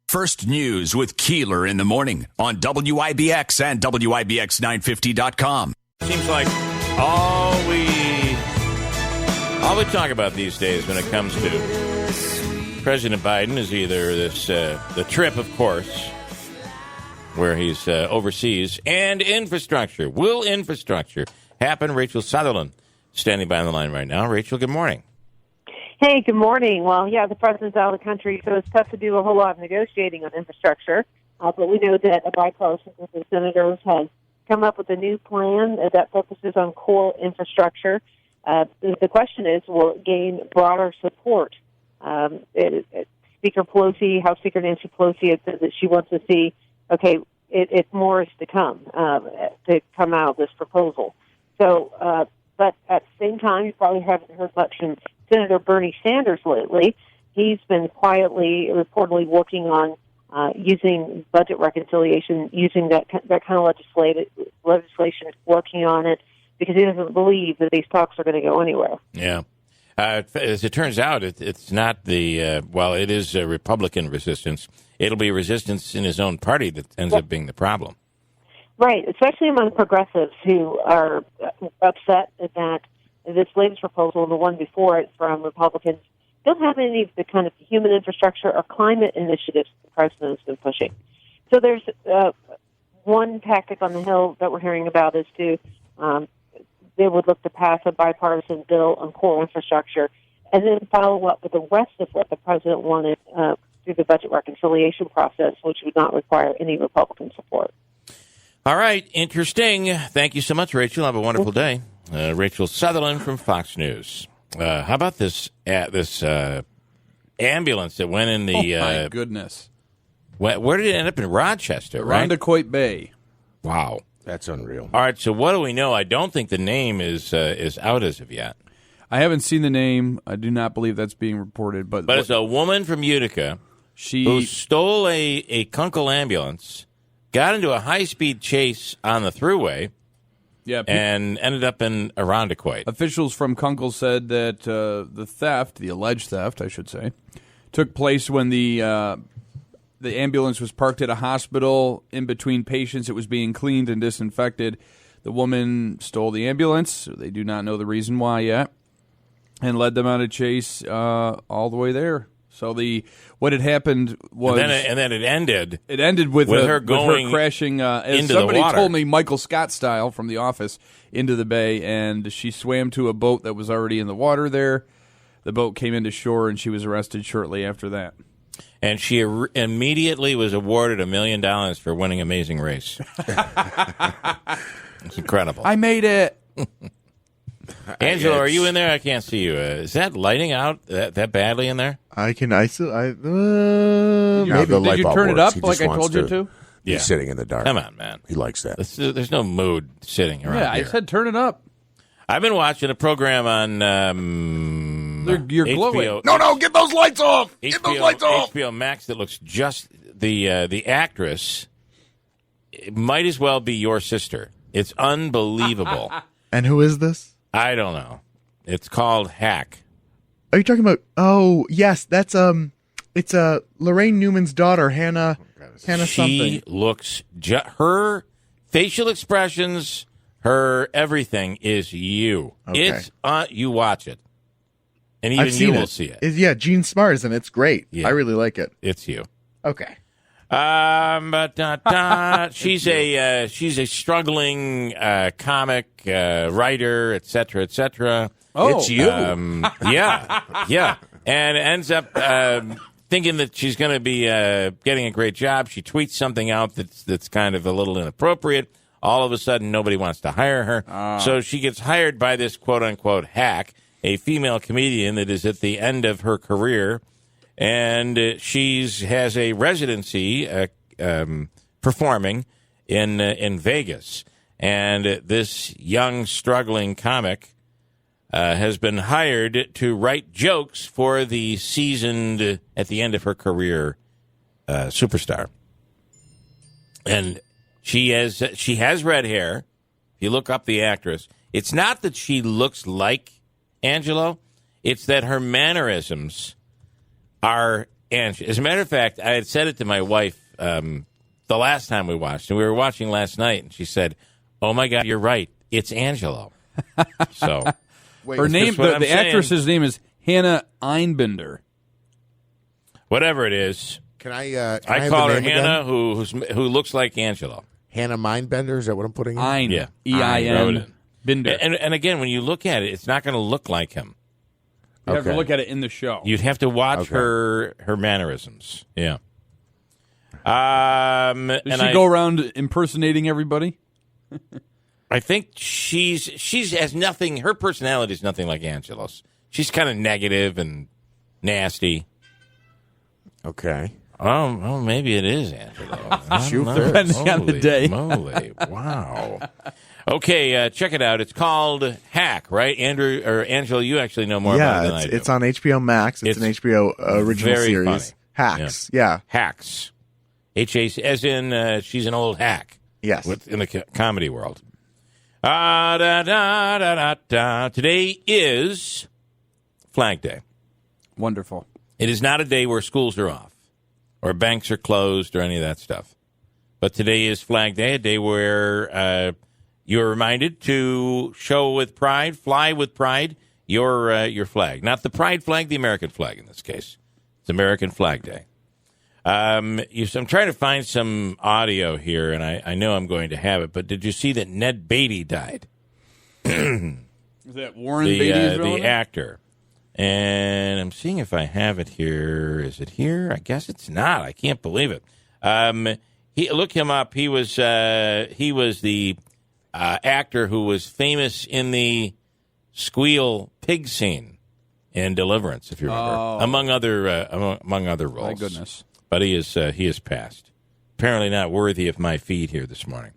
First News with Keeler in the morning on WIBX and WIBX950.com. Seems like all we talk about these days when it comes to President Biden is either this the trip, of course, where he's overseas, and infrastructure. Will infrastructure happen? Rachel Sutherland standing by on the line right now. Rachel, good morning. Hey, good morning. Well, yeah, the president's out of the country, so it's tough to do a whole lot of negotiating on infrastructure. But we know that a bipartisan group of senators has come up with a new plan that focuses on core infrastructure. The question is, will it gain broader support? Speaker Pelosi, House Speaker Nancy Pelosi, has said that she wants to see, if more is to come out of this proposal. So, but at the same time, you probably haven't heard much from Senator Bernie Sanders lately. He's been reportedly working on using budget reconciliation, using that kind of legislation, working on it, because he doesn't believe that these talks are going to go anywhere. Yeah. As it turns out, it's not it is a Republican resistance. It'll be resistance in his own party that ends up being the problem. Right, especially among progressives who are upset that this latest proposal and the one before it from Republicans don't have any of the kind of human infrastructure or climate initiatives the president has been pushing. So there's one tactic on the Hill that we're hearing about is they would look to pass a bipartisan bill on core infrastructure and then follow up with the rest of what the president wanted through the budget reconciliation process, which would not require any Republican support. All right, interesting. Thank you so much, Rachel. Have a wonderful day. Rachel Sutherland from Fox News. How about this ambulance that went in the... Oh, my goodness. Where did it end up? In Rochester, right? Irondequoit Bay. Wow. That's unreal. All right, so what do we know? I don't think the name is out as of yet. I haven't seen the name. I do not believe that's being reported. But it's a woman from Utica who stole a Kunkel ambulance, got into a high-speed chase on the thruway, and ended up in Irondequoit. Officials from Kunkel said that the alleged theft, I should say, took place when the ambulance was parked at a hospital in between patients. It was being cleaned and disinfected. The woman stole the ambulance. They do not know the reason why yet, and led them on a chase all the way there. So what had happened was, and then it ended. It ended with her going crashing into somebody the water. told me, Michael Scott style from The Office, into the bay, and she swam to a boat that was already in the water there. The boat came into shore, and she was arrested shortly after that. And she immediately was awarded $1 million for winning Amazing Race. It's incredible. I made it. Angela, are you in there? I can't see you. Is that lighting out that badly in there? Did Did you turn it up like I told you to? Yeah. He's sitting in the dark. Come on, man. He likes that. There's no mood sitting around Yeah, here. I said turn it up. I've been watching a program on You're HBO. glowing. No, get those lights off! Get those lights off! HBO Max that looks just the actress. It might as well be your sister. It's unbelievable. And who is this? I don't know. It's called Hack. Are you talking about? Oh, yes, that's it's Lorraine Newman's daughter, Hannah. Hannah she something. Looks her facial expressions, her everything is you. Okay. It's you watch it, and even I've seen you will see it. Yeah, Gene Smars, and it's great. Yeah. I really like it. It's you. Okay. But she's a struggling comic writer, etc., etc. Oh, it's you. Yeah, and ends up thinking that she's going to be getting a great job. She tweets something out that's kind of a little inappropriate. All of a sudden, nobody wants to hire her, so she gets hired by this quote unquote hack, a female comedian that is at the end of her career. And she has a residency performing in Vegas. And this young, struggling comic has been hired to write jokes for the seasoned, at the end of her career, superstar. And she has red hair. If you look up the actress, it's not that she looks like Angelo. It's that her mannerisms are As a matter of fact, I had said it to my wife the last time we watched, and we were watching last night, and she said, "Oh my God, you're right. It's Angelo." So her name, the actress's name is Hannah Einbinder. Whatever it is, Can I call her the name Hannah, again? who looks like Angelo. Hannah Mindbender? Is that what I'm putting in? Ein, Yeah. E-I-N, Binder. And again, when you look at it, it's not going to look like him. You have to look at it in the show. You'd have to watch her mannerisms. Yeah. Does she go around impersonating everybody? I think she's has nothing. Her personality is nothing like Angelo's. She's kind of negative and nasty. Okay. Oh, maybe it is Angelo. Depending on the day. Moly. Wow. Okay, check it out. It's called Hack, right? Andrew or Angelo, you actually know more about it than I do. It's on HBO Max. It's an HBO original very series. Funny. Hacks. Yeah. Hacks. H-A-C, as in she's an old hack. Yes. In the comedy world. Today is Flag Day. Wonderful. It is not a day where schools are off or banks are closed or any of that stuff. But today is Flag Day, a day where you're reminded to show with pride, fly with pride, your flag. Not the pride flag, the American flag in this case. It's American Flag Day. I'm trying to find some audio here, and I know I'm going to have it, but did you see that Ned Beatty died? Is that Warren Beatty? The actor. And I'm seeing if I have it here. Is it here? I guess it's not. I can't believe it. Look him up. He was the actor who was famous in the squeal pig scene in Deliverance, if you remember, among other roles. My goodness. But he is passed. Apparently not worthy of my feed here this morning.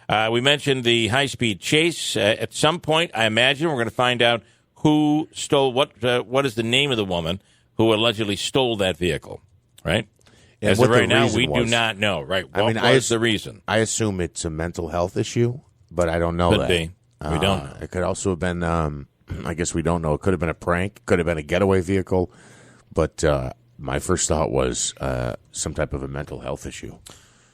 We mentioned the high-speed chase. At some point, I imagine we're going to find out who stole what is the name of the woman who allegedly stole that vehicle, right? And as of right now, we do not know, right? What was the reason? I assume it's a mental health issue, but I don't know Could that. be. We don't know. It could also have been, I guess we don't know. It could have been a prank. Could have been a getaway vehicle. But my first thought was some type of a mental health issue.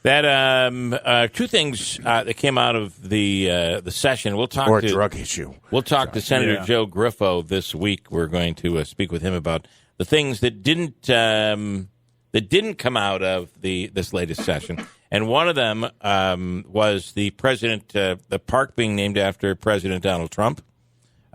That two things that came out of the session. We'll talk or a drug issue. We'll talk to Senator Joe Griffo this week. We're going to speak with him about the things that didn't come out of this latest session. And one of them was the park being named after President Donald Trump.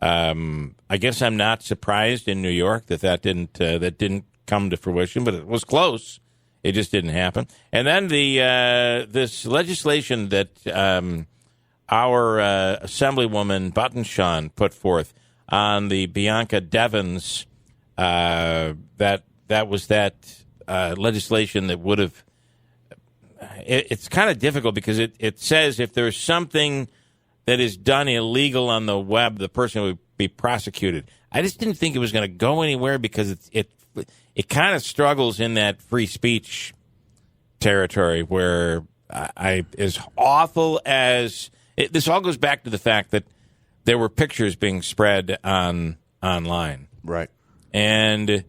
I guess I'm not surprised in New York that didn't come to fruition, but it was close. It just didn't happen. And then this legislation that our Assemblywoman Buttonshaw put forth on the Bianca Devins, that was legislation that would have. It's kind of difficult because it says if there's something that is done illegal on the web, the person would be prosecuted. I just didn't think it was going to go anywhere because it kind of struggles in that free speech territory where as awful as this all goes back to the fact that there were pictures being spread online. Right. And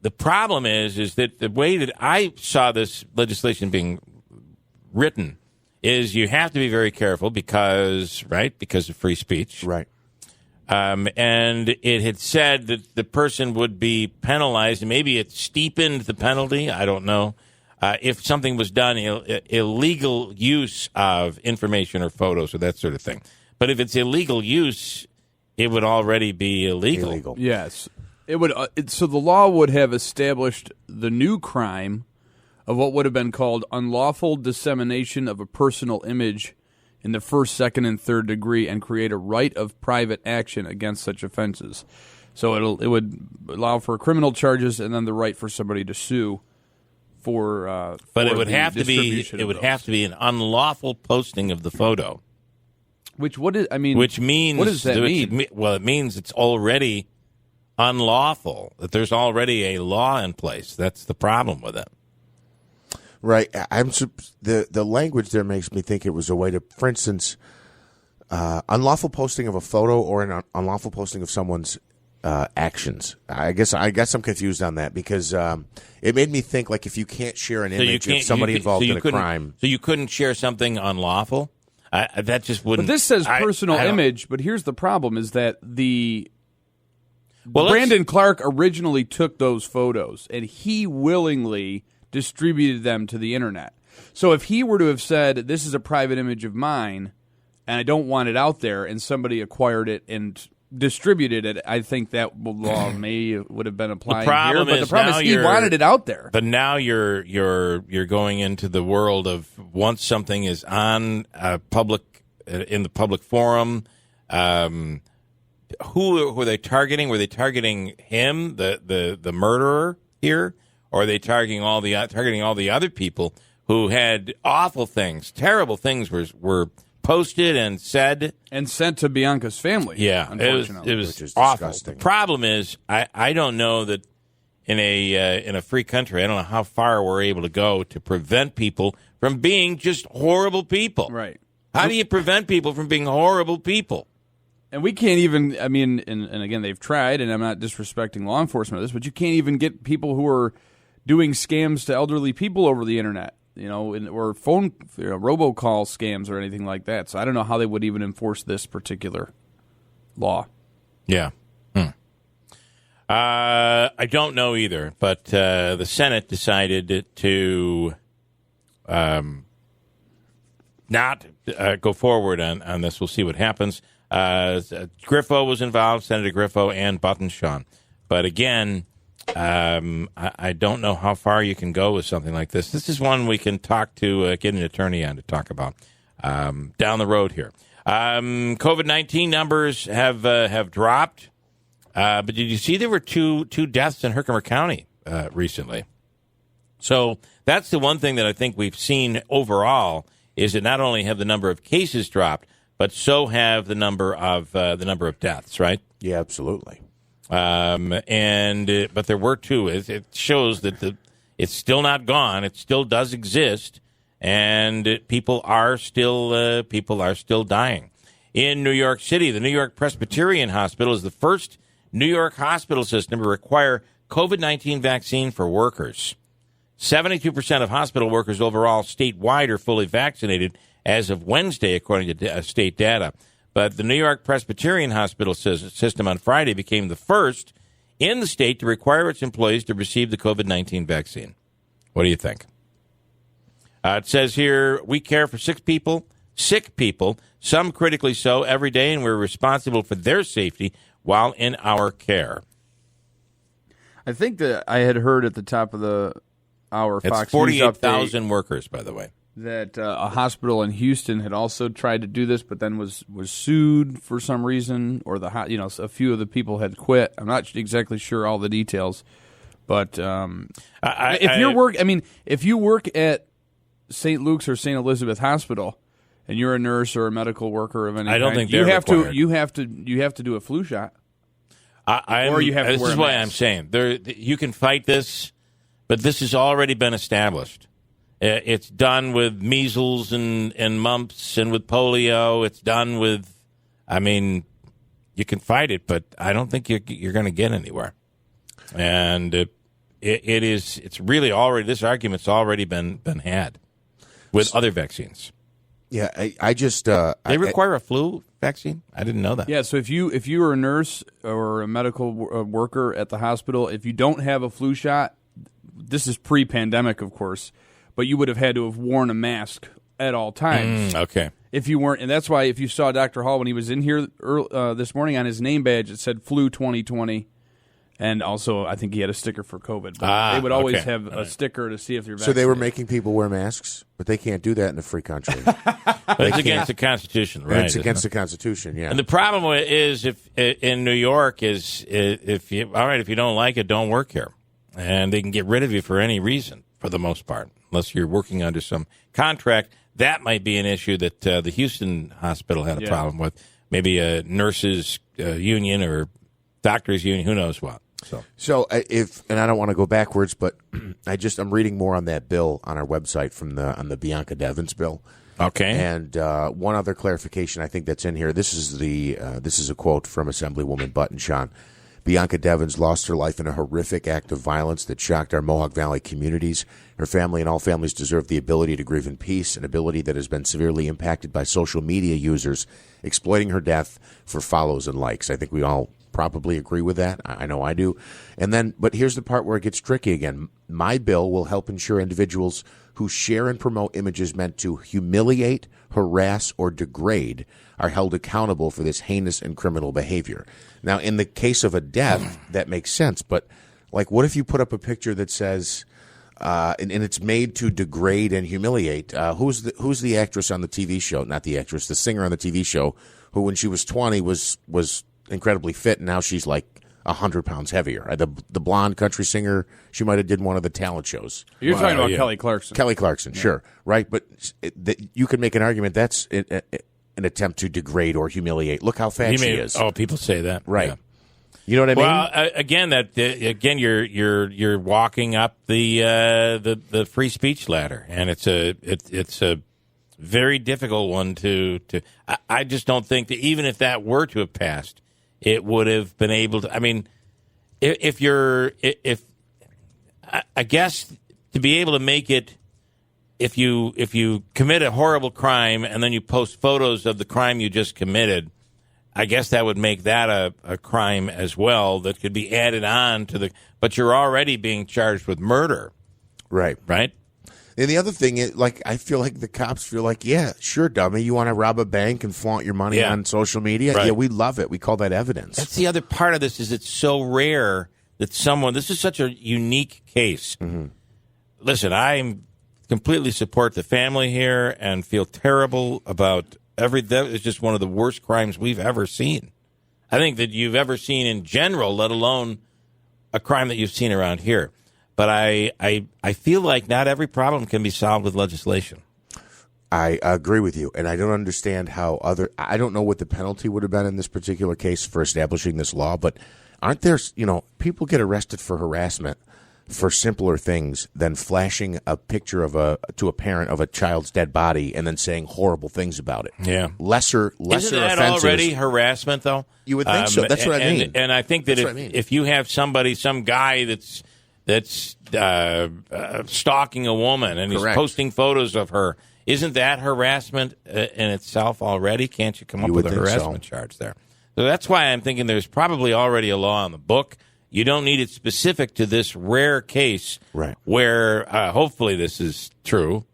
the problem is that the way that I saw this legislation being written is you have to be very careful because of free speech. Right. And it had said that the person would be penalized, and maybe it steepened the penalty. I don't know. If something was done, illegal use of information or photos or that sort of thing. But if it's illegal use, it would already be illegal. Yes. It would. So the law would have established the new crime of what would have been called unlawful dissemination of a personal image in the first, second, and third degree, and create a right of private action against such offenses. So it would allow for criminal charges and then the right for somebody to sue for. But for it would have to be. It would have to be an unlawful posting of the photo. Which means what does that mean? Well, it means it's already unlawful. That there's already a law in place. That's the problem with it. Right. The language there makes me think it was a way to, for instance, unlawful posting of a photo or an unlawful posting of someone's actions. I guess I'm confused on that because it made me think like if you can't share an image of somebody involved in a crime, so you couldn't share something unlawful. That just wouldn't. But this says personal image. But here's the problem: is that Brandon Clark originally took those photos and he willingly distributed them to the internet. So if he were to have said, "This is a private image of mine, and I don't want it out there," and somebody acquired it and distributed it, I think that law would have been applied here. But the problem is he wanted it out there. But now you're going into the world of once something is on public in the public forum. Who were they targeting? Were they targeting him, the murderer here, or are they targeting all the other people who had awful things, terrible things were posted and said and sent to Bianca's family? Yeah, unfortunately, it was awful. Disgusting. The problem is, I don't know that in a free country, I don't know how far we're able to go to prevent people from being just horrible people. Right? How do you prevent people from being horrible people? And we can't even, I mean, and again, they've tried, and I'm not disrespecting law enforcement of this, but you can't even get people who are doing scams to elderly people over the internet, or phone, robocall scams or anything like that. So I don't know how they would even enforce this particular law. Yeah. I don't know either, but the Senate decided to not go forward on this. We'll see what happens. Griffo was involved, Senator Griffo and Buttonshaw. But again, I don't know how far you can go with something like this. This is one we can talk to, get an attorney on to talk about down the road here. COVID-19 numbers have dropped, but did you see there were two deaths in Herkimer County recently? So that's the one thing that I think we've seen overall is that not only have the number of cases dropped, but so have the number of deaths, right? Yeah, absolutely. But there were two. It shows that it's still not gone. It still does exist, and people are still dying. In New York City, the New York Presbyterian Hospital is the first New York hospital system to require COVID-19 vaccine for workers. 72% of hospital workers overall statewide are fully vaccinated as of Wednesday, according to state data. But the New York Presbyterian Hospital system on Friday became the first in the state to require its employees to receive the COVID-19 vaccine. What do you think? It says here, we care for sick people, some critically so, every day, and we're responsible for their safety while in our care. I think that I had heard at the top of the hour, it's Fox 48,000 workers, by the way. That a hospital in Houston had also tried to do this, but then was sued for some reason, or a few of the people had quit. I'm not exactly sure all the details, but if you work at St. Luke's or St. Elizabeth Hospital, and you're a nurse or a medical worker of any I don't kind, think they're required. You have to do a flu shot, or you have to wear a mask. This is why I'm saying you can fight this, but this has already been established. It's done with measles and mumps and with polio. It's done with, you can fight it, but I don't think you're going to get anywhere. And it's really already, this argument's already been had with other vaccines. Yeah, I just they require a flu vaccine. I didn't know that. Yeah, so if you are a nurse or a medical worker at the hospital, if you don't have a flu shot, this is pre-pandemic, of course. But you would have had to have worn a mask at all times. Okay. If you weren't, and that's why if you saw Dr. Hall when he was in here this morning on his name badge, it said flu 2020. And also, I think he had a sticker for COVID. But they would always have a sticker to see if you're vaccinated. So they were making people wear masks, but they can't do that in a free country. It's against the Constitution, right? It's against the Constitution, yeah. And the problem is, if in New York, if you don't like it, don't work here. And they can get rid of you for any reason, for the most part. Unless you're working under some contract, that might be an issue that the Houston hospital had a problem with. Maybe a nurses union or doctors union, who knows what. So and I don't want to go backwards, but I'm reading more on that bill on our website on the Bianca Devins bill. Okay. And one other clarification I think that's in here. This is a quote from Assemblywoman Buttonshaw. Bianca Devins lost her life in a horrific act of violence that shocked our Mohawk Valley communities. Her family and all families deserve the ability to grieve in peace, an ability that has been severely impacted by social media users exploiting her death for follows and likes. I think we all probably agree with that. I know I do. And then, but here's the part where it gets tricky again. My bill will help ensure individuals who share and promote images meant to humiliate, harass, or degrade are held accountable for this heinous and criminal behavior. Now, in the case of a death, that makes sense. But, like, what if you put up a picture that says, and it's made to degrade and humiliate? Who's the actress on the TV show? Not the actress, the singer on the TV show, who when she was 20 was incredibly fit, and now she's like 100 pounds heavier. The blonde country singer, she might have did one of the talent shows. You're talking about Kelly Clarkson. Kelly Clarkson, sure, right? But you could make an argument that's an attempt to degrade or humiliate. Look how fat she is. Oh, people say that, right? Yeah. You know what I mean? Well, you're walking up the free speech ladder, and it's a very difficult one to. I just don't think that even if that were to have passed, it would have been able to. I mean, I guess to be able to make it, if you commit a horrible crime and then you post photos of the crime you just committed, I guess that would make that a crime as well that could be added on to the. But you're already being charged with murder, right? And the other thing is, like, I feel like the cops feel like, yeah, sure, dummy, you want to rob a bank and flaunt your money on social media? Right. Yeah, we love it. We call that evidence. That's the other part of this is it's so rare that this is such a unique case. Mm-hmm. Listen, I completely support the family here and feel terrible about that is just one of the worst crimes we've ever seen. I think that you've ever seen in general, let alone a crime that you've seen around here. But I feel like not every problem can be solved with legislation. I agree with you, and I don't understand how I don't know what the penalty would have been in this particular case for establishing this law, but aren't there, people get arrested for harassment for simpler things than flashing a picture to a parent of a child's dead body and then saying horrible things about it. Yeah. Lesser Isn't that offenses. already harassment, though? You would think so. That's what I mean. And I think that if you have some guy that's stalking a woman and he's posting photos of her, isn't that harassment in itself already? Can't you come up with a harassment charge there? So that's why I'm thinking there's probably already a law on the book. You don't need it specific to this rare case, right? Where hopefully this is true,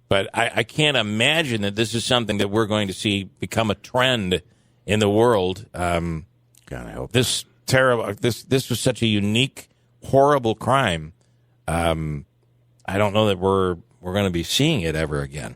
but I can't imagine that this is something that we're going to see become a trend in the world. God, I hope this was such a unique, horrible crime. I don't know that we're going to be seeing it ever again.